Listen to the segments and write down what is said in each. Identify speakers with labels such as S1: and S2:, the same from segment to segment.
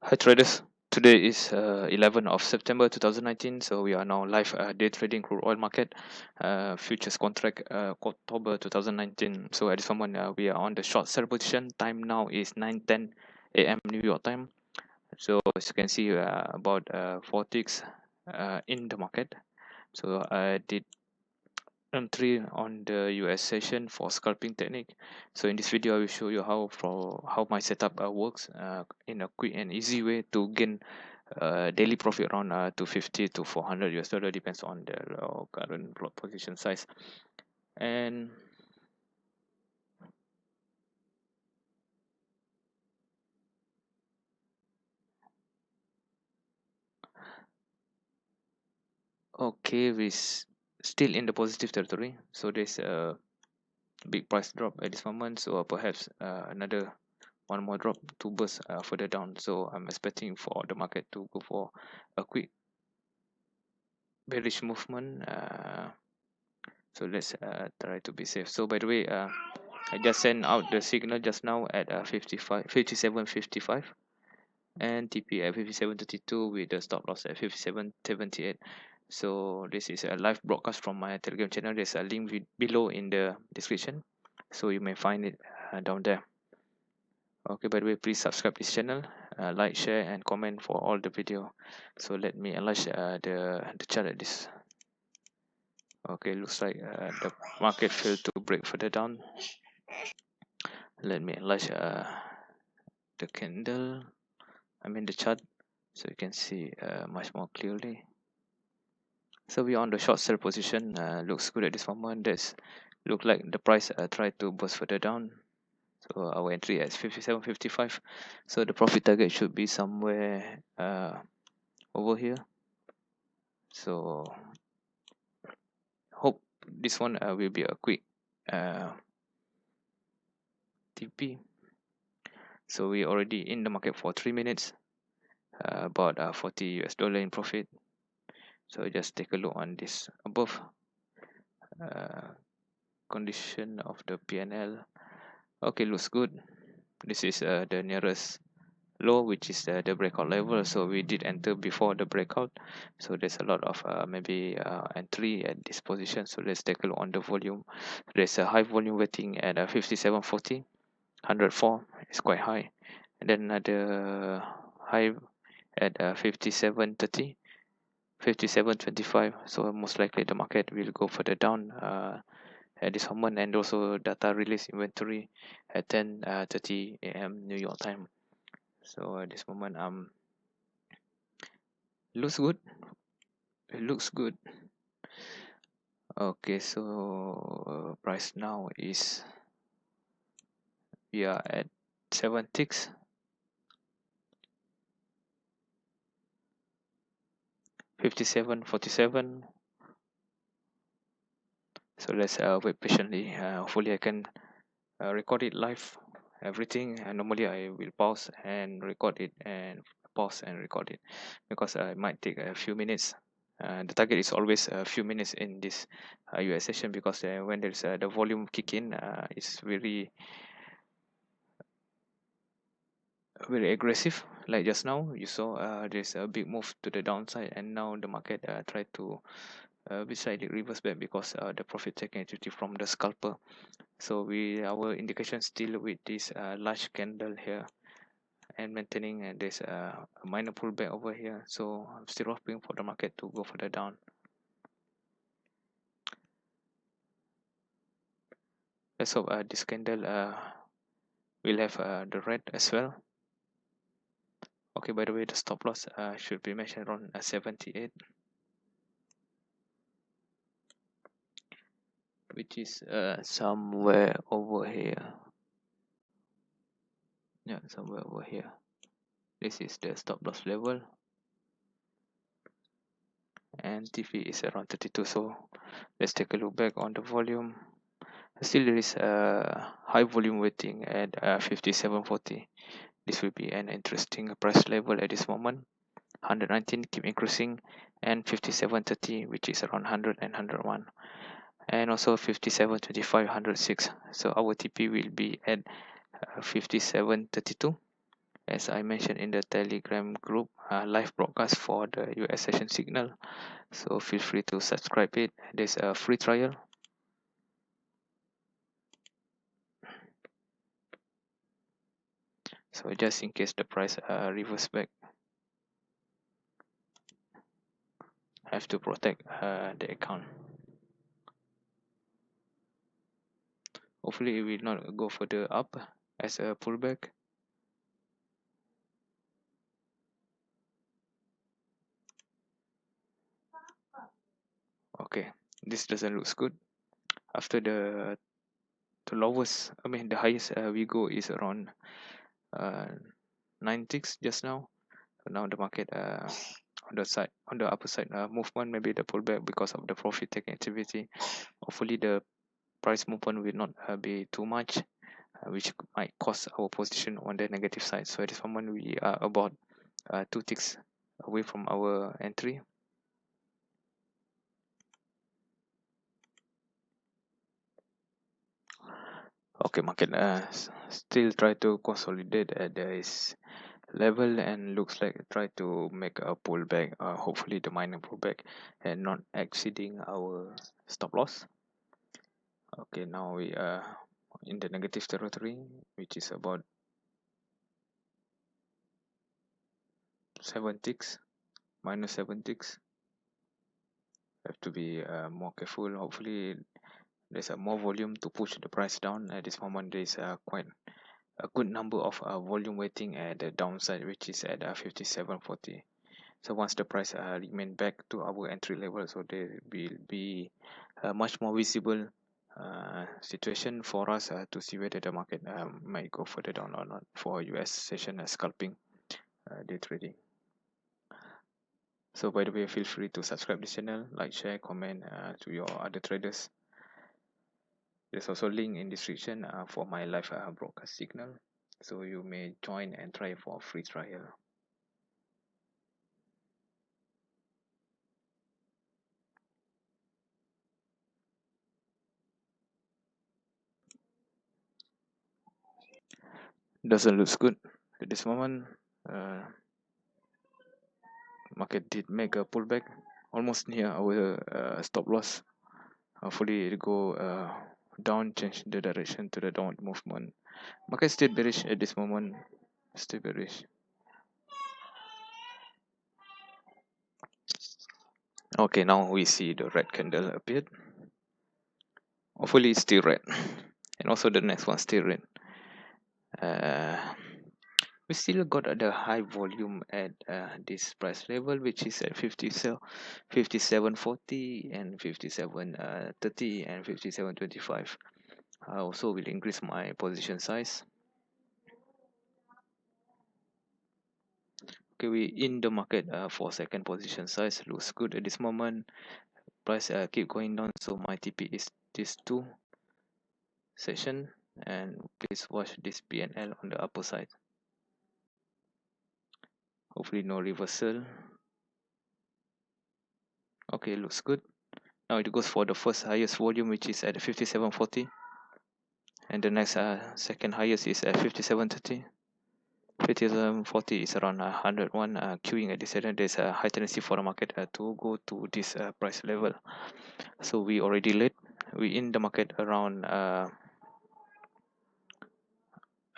S1: Hi traders, today is 11th of September 2019, so we are now live day trading crude oil market futures contract October 2019. So at this moment we are on the short sell position. Time now is 9:10 a.m. New York time. So as you can see about 4 ticks in the market. So I did entry on the US session for scalping technique. So in this video I will show you how my setup works in a quick and easy way to gain daily profit around 250 to 400 US dollar, depends on the current plot position size. And okay, still in the positive territory, so there's a big price drop at this moment, so perhaps another one more drop to burst further down. So I'm expecting for the market to go for a quick bearish movement. So let's try to be safe. So by the way, I just sent out the signal just now at 57.55 and TP at 57.32 with the stop loss at 57.78. So this is a live broadcast from my Telegram channel. There's a link below in the description, so you may find it down there. Okay, by the way, please subscribe this channel, like, share and comment for all the video. So let me enlarge the chart at this. Okay, looks like the market failed to break further down. Let me enlarge the candle, the chart, so you can see much more clearly. So we're on the short sell position. Looks good at this moment. That's look like the price tried to burst further down. So our entry at 57.55. So the profit target should be somewhere over here. So hope this one will be a quick TP. So we already in the market for 3 minutes, about 40 US dollar in profit. So just take a look on this above condition of the PNL. Okay, looks good. This is the nearest low, which is the breakout level, so we did enter before the breakout. So there's a lot of maybe entry at this position. So let's take a look on the volume. There's a high volume waiting at 57.40, 104 is quite high, and then another high at 57.30, 57.25. So most likely the market will go further down at this moment. And also data release inventory at 10:30 a.m. New York time. So at this moment looks good. It looks good. Okay, so price now is, we are at 7 ticks. 57.47. So let's wait patiently. Hopefully I can record it live, everything. And normally I will pause and record it, and pause and record it, because it might take a few minutes. The target is always a few minutes in this US session, because when there's the volume kick in, it's very aggressive. Like just now you saw there's a big move to the downside, and now the market tried to beside the reverse back, because the profit taking activity from the scalper. So our indication still with this large candle here, and maintaining, and there's a minor pullback over here. So I'm still hoping for the market to go further down. Let's hope this candle will have the red as well. Okay, by the way, the stop loss should be measured around 78, which is somewhere over here. Yeah, somewhere over here. This is the stop loss level, and TP is around 32. So let's take a look back on the volume. Still there is a high volume waiting at 57.40. This will be an interesting price level at this moment. 119 keep increasing, and 57.30, which is around 100 and 101, and also 57.25, 106. So our TP will be at 57.32, as I mentioned in the Telegram group, live broadcast for the US session signal. So feel free to subscribe it. There's a free trial. So just in case the price reverse back, I have to protect the account. Hopefully it will not go further up as a pullback. Okay, this doesn't look good. After the lowest, the highest we go is around 9 ticks just now. So now the market on the upper side movement, maybe the pullback because of the profit taking activity. Hopefully the price movement will not be too much, which might cause our position on the negative side. So at this moment we are about 2 ticks away from our entry. Okay, market still try to consolidate at this level and looks like try to make a pullback, hopefully the minor pullback and not exceeding our stop loss. Okay, now we are in the negative territory, which is about 7 ticks, minus 7 ticks. Have to be more careful. Hopefully there's a more volume to push the price down. At this moment there's quite a good number of volume waiting at the downside, which is at 57.40. So once the price remain back to our entry level, so there will be a much more visible situation for us to see whether the market might go further down or not for US session scalping day trading. So by the way, feel free to subscribe this channel, like, share, comment to your other traders. There's also link in description for my live broadcast signal, so you may join and try for a free trial. Doesn't look good at this moment. Market did make a pullback almost near our stop loss. Hopefully it go down, change the direction to the downward movement. Market still bearish at this moment, still bearish. Okay, now we see the red candle appeared. Hopefully it's still red, and also the next one still red. We still got the high volume at this price level, which is at 57.40 and 57.30 and 57.25. I also will increase my position size. Okay, we in the market for second position size. Looks good at this moment. Price keep going down, so my TP is this 2 session, and please watch this PNL on the upper side. Hopefully no reversal. Okay, looks good. Now it goes for the first highest volume, which is at 57.40, and the next second highest is at 57.30. 57.40 is around 101 queuing at this area. There's a high tendency for the market to go to this price level. So we already late. We in the market around I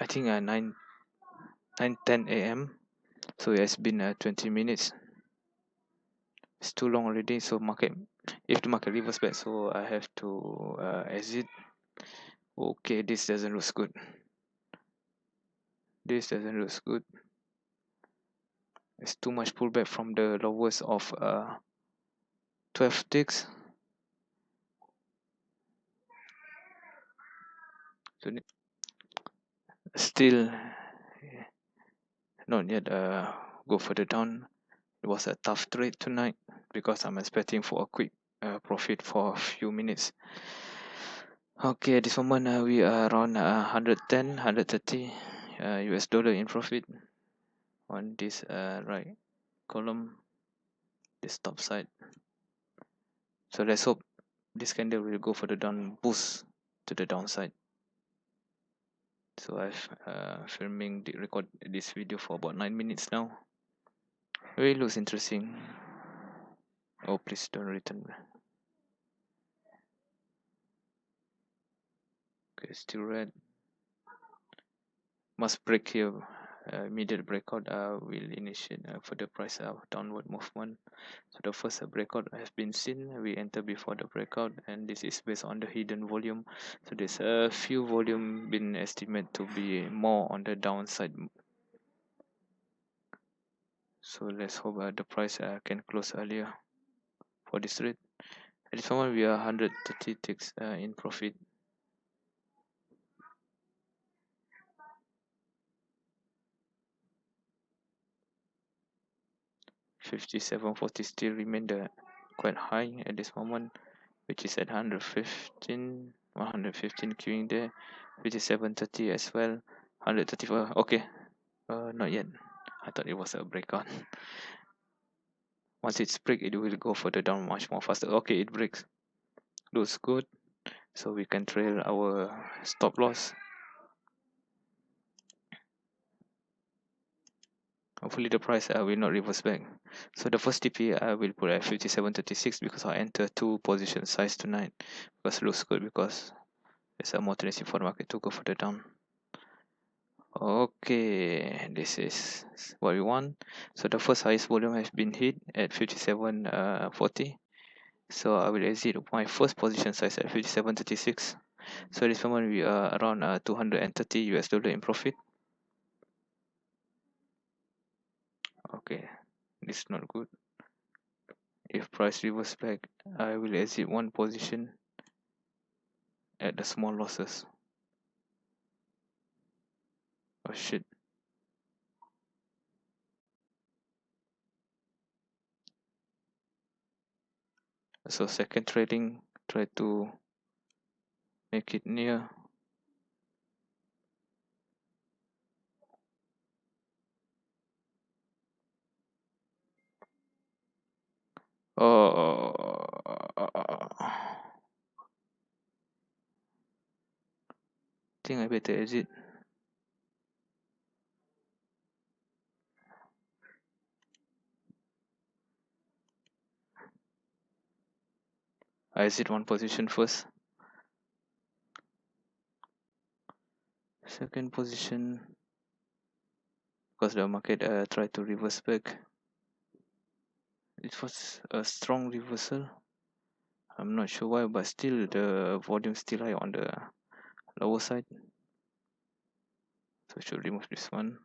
S1: think 9:10 a.m. So it has been 20 minutes. It's too long already. So if the market reverse back, so I have to exit. Okay, this doesn't look good. This doesn't look good. It's too much pullback from the lowest of 12 ticks. So still not yet go further down. It was a tough trade tonight because I'm expecting for a quick profit for a few minutes. Okay, at this moment we are around 110, 130 US dollar in profit on this right column, this top side. So let's hope this candle will go further down, boost to the downside. So I've filming the record this video for about 9 minutes now. Really looks interesting. Oh, please don't return. Okay, still red. Must break here. Immediate breakout will initiate further price downward movement. So the first breakout has been seen. We enter before the breakout, and this is based on the hidden volume. So there's a few volume been estimated to be more on the downside. So let's hope the price can close earlier for this trade. At this moment we are 130 ticks in profit. 57.40 still remain the quite high at this moment, which is at 115 queuing there. 57.30 as well. 134. Okay, not yet. I thought it was a breakout. Once it's break, it will go further down much more faster. Okay, it breaks. Looks good. So we can trail our stop loss. Hopefully the price will not reverse back. So the first TP I will put at 57.36 because I enter two position size tonight. Because it looks good, because there's a more tendency for the market to go further down. Okay, this is what we want. So the first highest volume has been hit at 57.40. So I will exit my first position size at 57.36. So at this moment we are around 230 US dollar in profit. Okay, this is not good. If price reverse back, I will exit one position at the small losses. Oh shit. So second trading, try to make it near. Oh, think I better exit. I exit one position first. Second position, because the market tried to reverse back. It was a strong reversal. I'm not sure why, but still the volume still high on the lower side. So I should remove this one.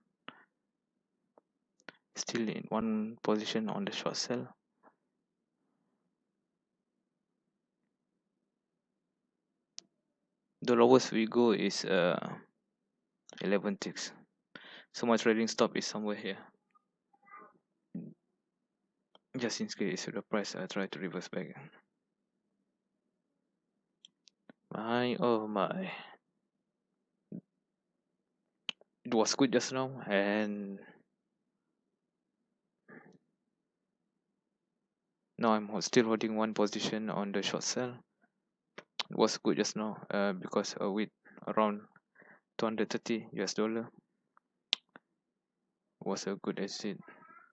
S1: Still in one position on the short sell. The lowest we go is 11 ticks. So my trading stop is somewhere here. Just in case the price try to reverse back. My oh my. It was good just now, and now I'm still holding one position on the short sell. It was good just now because with around 230 US dollar was a good exit.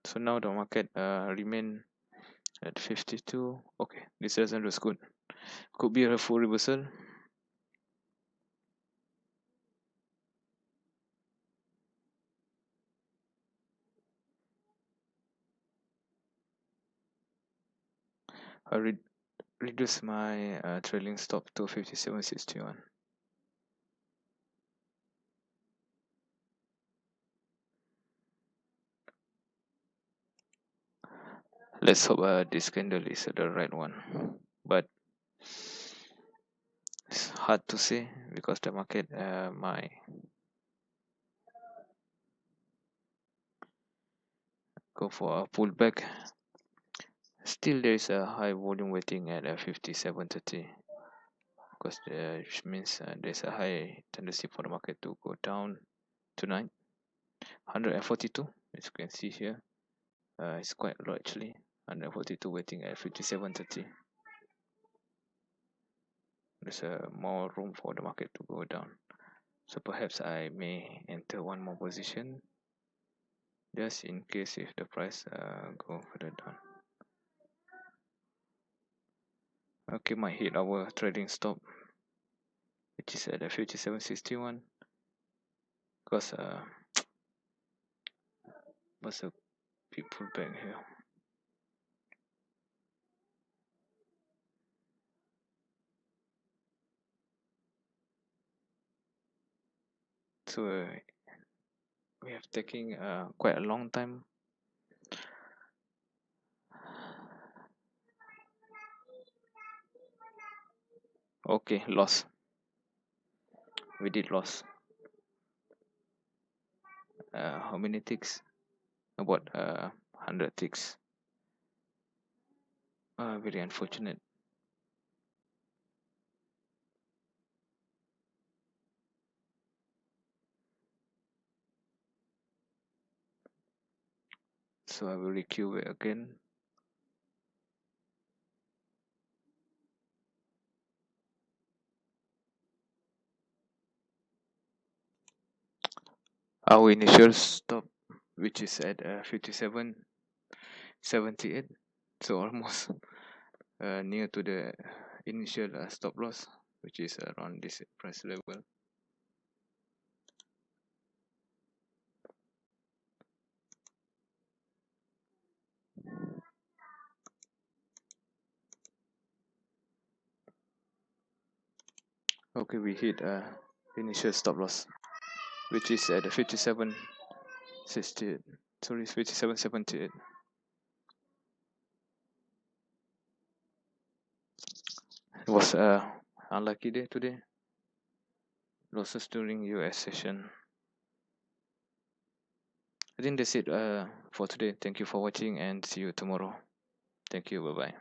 S1: So now the market remain at 52. Okay, this doesn't look good. Could be a full reversal. I reduce my trailing stop to 57.61. Let's hope this candle is the right one, but it's hard to say because the market might go for a pullback. Still there is a high volume waiting at 57.30, because which means there's a high tendency for the market to go down tonight. 142, as you can see here, it's quite low actually. 142 waiting at 57.30. There's more room for the market to go down. So perhaps I may enter one more position just in case if the price go further down. Okay, might hit our trading stop, which is at 57.61, because what's a people back here. So we have taking quite a long time. Okay, loss. We did loss. How many ticks? About 100 ticks. Very unfortunate. So I will requeue it again. Our initial stop, which is at 57.78, so almost near to the initial stop loss, which is around this price level. Okay, we hit initial stop loss, which is at 57.68. Sorry, 57.78. It was unlucky day today. Losses during US session. I think that's it for today. Thank you for watching and see you tomorrow. Thank you. Bye bye.